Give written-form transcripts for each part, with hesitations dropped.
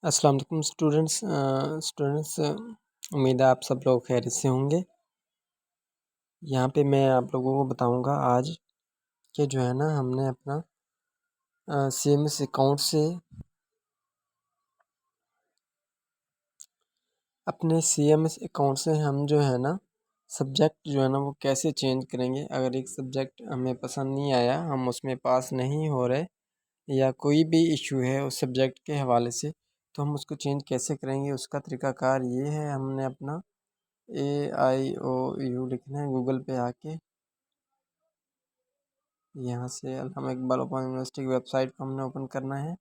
अस्सलाम वालेकुम स्टूडेंट्स। उम्मीद है आप सब लोग खैरियत से होंगे। यहाँ पे मैं आप लोगों को बताऊंगा आज कि जो है ना हमने अपना CMS अकाउंट से हम जो है ना सब्जेक्ट जो है ना वो कैसे चेंज करेंगे। अगर एक सब्जेक्ट हमें पसंद नहीं आया, हम उसमें पास नहीं हो रहे या कोई भी इशू है उस सब्जेक्ट के हवाले से, तो हम उसको चेंज कैसे करेंगे। उसका तरीक़ाकार ये है, हमने अपना AIOU लिखना है गूगल पे आके। यहाँ से अल्लामा इकबाल ओपन यूनिवर्सिटी की वेबसाइट को हमने ओपन करना है।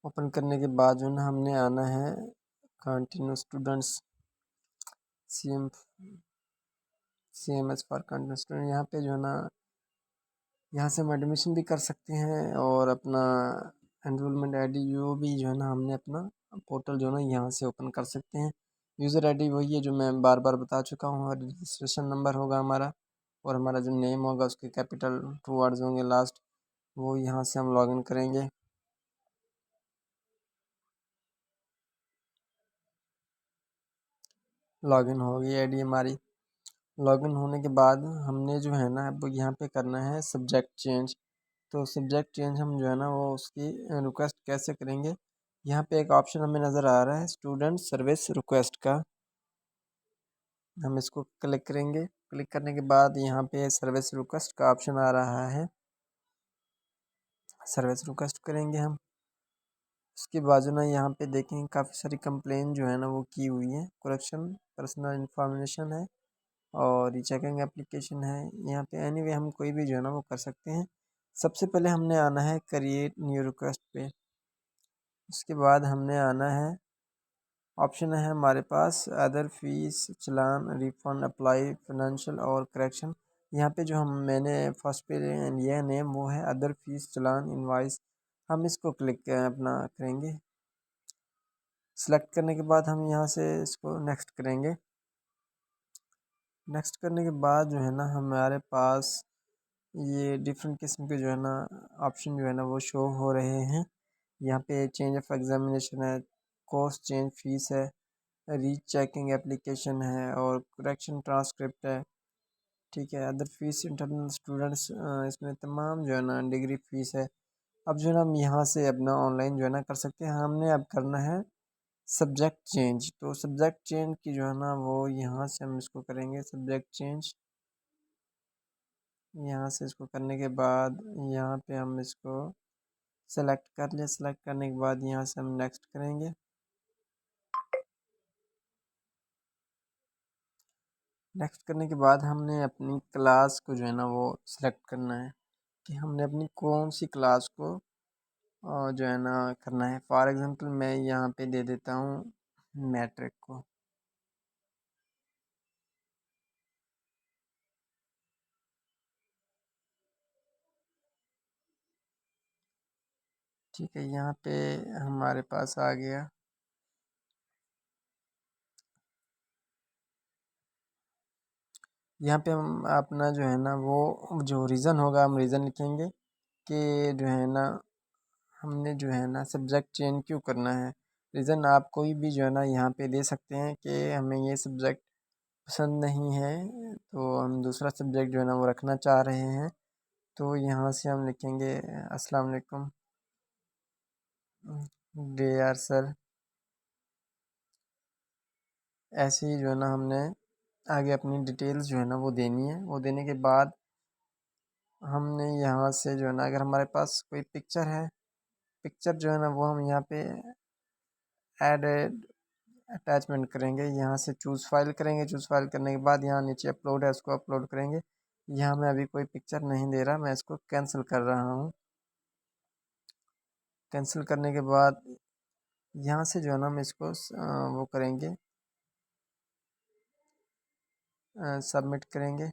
ओपन करने के बाद जो है ना हमने आना है continue students CMS for continue student. यहाँ पे जो है ना यहाँ से हम एडमिशन भी कर सकते हैं और अपना एनरोलमेंट ID जो भी जो है ना हमने अपना पोर्टल जो है ना यहाँ से ओपन कर सकते हैं। यूज़र ID वही है जो मैं बार बार बता चुका हूँ, और रजिस्ट्रेशन नंबर होगा हमारा, और हमारा जो नेम होगा उसके कैपिटल 2 वर्ड्स होंगे लास्ट, वो यहाँ से हम लॉगिन करेंगे। लॉगिन हो गई ID हमारी। लॉगिन होने के बाद हमने जो है ना अब यहाँ पे करना है सब्जेक्ट चेंज। तो सब्जेक्ट चेंज हम जो है ना वो उसकी रिक्वेस्ट कैसे करेंगे। यहाँ पे एक ऑप्शन हमें नज़र आ रहा है स्टूडेंट सर्विस रिक्वेस्ट का, हम इसको क्लिक करेंगे। क्लिक करने के बाद यहाँ पे सर्विस रिक्वेस्ट का ऑप्शन आ रहा है, सर्विस रिक्वेस्ट करेंगे हम। उसके बाजू ना यहाँ पे देखेंगे काफ़ी सारी कंप्लेन जो है ना वो की हुई है। करेक्शन पर्सनल इंफॉर्मेशन है और चेकिंग एप्लीकेशन है। यहाँ पे एनीवे हम कोई भी जो है ना वो कर सकते हैं। सबसे पहले हमने आना है क्रिएट न्यू रिक्वेस्ट पे। उसके बाद हमने आना है, ऑप्शन है हमारे पास अदर फीस, चलान, रिफंड, अप्लाई, फाइनेंशियल और करेक्शन। यहाँ पे जो हम मैंने फर्स्ट पे लिया नेम वो है अदर फीस, चलान, इनवाइस। हम इसको क्लिक अपना करेंगे। सेलेक्ट करने के बाद हम यहाँ से इसको नेक्स्ट करेंगे। नेक्स्ट करने के बाद जो है ना हमारे पास ये डिफरेंट किस्म के जो है ना ऑप्शन जो है ना वो शो हो रहे हैं। यहाँ पे चेंज ऑफ एग्जामिनेशन है, कोर्स चेंज फीस है, रीचेकिंग एप्लीकेशन है और करेक्शन ट्रांसक्रिप्ट है। ठीक है, अदर फीस इंटरनल स्टूडेंट्स, इसमें तमाम जो है ना डिग्री फीस है। अब जो है ना हम यहाँ से अपना ऑनलाइन जो है ना कर सकते हैं। हमने अब करना है सब्जेक्ट चेंज। तो सब्जेक्ट चेंज की जो है ना वो यहाँ से हम इसको करेंगे सब्जेक्ट चेंज। यहाँ से इसको करने के बाद यहाँ पे हम इसको सेलेक्ट कर लिया। सेलेक्ट करने के बाद यहाँ से हम नेक्स्ट करेंगे। नेक्स्ट करने के बाद हमने अपनी क्लास को जो है ना वो सिलेक्ट करना है कि हमने अपनी कौन सी क्लास को जो है ना करना है। फॉर एग्जांपल मैं यहाँ पे दे देता हूँ मैट्रिक को। ठीक है, यहाँ पे हमारे पास आ गया। यहाँ पे हम अपना जो है ना वो जो रीज़न होगा हम रीज़न लिखेंगे कि जो है ना हमने जो है ना सब्जेक्ट चेंज क्यों करना है। रीज़न आप कोई भी जो है ना यहाँ पे दे सकते हैं कि हमें ये सब्जेक्ट पसंद नहीं है, तो हम दूसरा सब्जेक्ट जो है ना वो रखना चाह रहे हैं। तो यहाँ से हम लिखेंगे अस्सलाम वालेकुम डियर सर। ऐसे ही जो है ना हमने आगे अपनी डिटेल्स जो है ना वो देनी है। वो देने के बाद हमने यहाँ से जो है ना अगर हमारे पास कोई पिक्चर है, पिक्चर जो है ना वो हम यहाँ पे ऐड अटैचमेंट करेंगे। यहाँ से चूज़ फाइल करेंगे। चूज़ फाइल करने के बाद यहाँ नीचे अपलोड है, उसको अपलोड करेंगे। यहाँ मैं अभी कोई पिक्चर नहीं दे रहा, मैं इसको कैंसिल कर रहा हूँ। कैंसिल करने के बाद यहाँ से जो है ना हम इसको वो करेंगे, सबमिट करेंगे।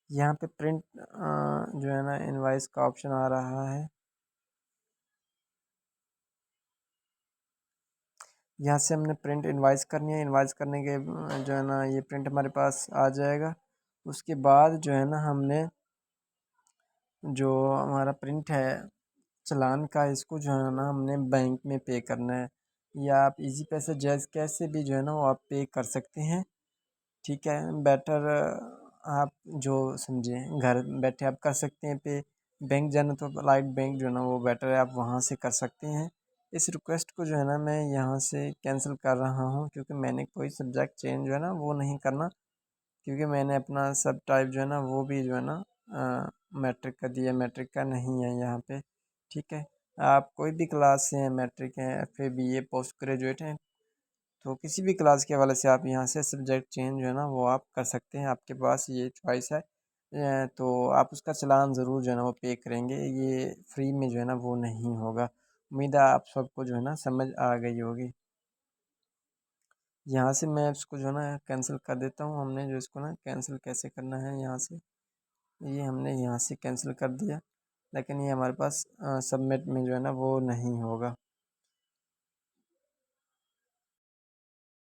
यहाँ पे प्रिंट जो है ना इनवाइस का ऑप्शन आ रहा है। यहाँ से हमने प्रिंट इनवाइस करनी है। इनवाइस करने के जो है ना ये प्रिंट हमारे पास आ जाएगा। उसके बाद जो है ना हमने जो हमारा प्रिंट है चालान का, इसको जो है ना हमने बैंक में पे करना है, या आप इजी पैसे जैज़ कैश से भी जो है ना वो आप पे कर सकते हैं। ठीक है, बेटर आप जो समझे घर बैठे आप कर सकते हैं पे। बैंक जाना तो लाइट बैंक जो है ना वो बेटर है, आप वहाँ से कर सकते हैं। इस रिक्वेस्ट को जो है ना मैं यहाँ से कैंसिल कर रहा हूँ, क्योंकि मैंने कोई सब्जेक्ट चेंज जो है ना वो नहीं करना, क्योंकि मैंने अपना सब टाइप जो है ना वो भी जो है ना मैट्रिक का दिया, मैट्रिक का नहीं है यहाँ पे। ठीक है, आप कोई भी क्लास से हैं, मैट्रिक हैं, F A B A post graduate हैं, तो किसी भी क्लास के हवाले से आप यहाँ से सब्जेक्ट चेंज जो है ना वो आप कर सकते हैं, आपके पास ये चॉइस है। तो आप उसका चालान ज़रूर जो है ना वो पे करेंगे, ये फ्री में जो है ना वो नहीं होगा। उम्मीद है आप सबको जो है ना समझ आ गई होगी। यहाँ से मैं इसको जो है ना कैंसिल कर देता हूँ। हमने जो इसको ना कैंसिल कैसे करना है, यहाँ से ये हमने यहाँ से कैंसिल कर दिया, लेकिन ये हमारे पास सबमिट में जो है ना वो नहीं होगा।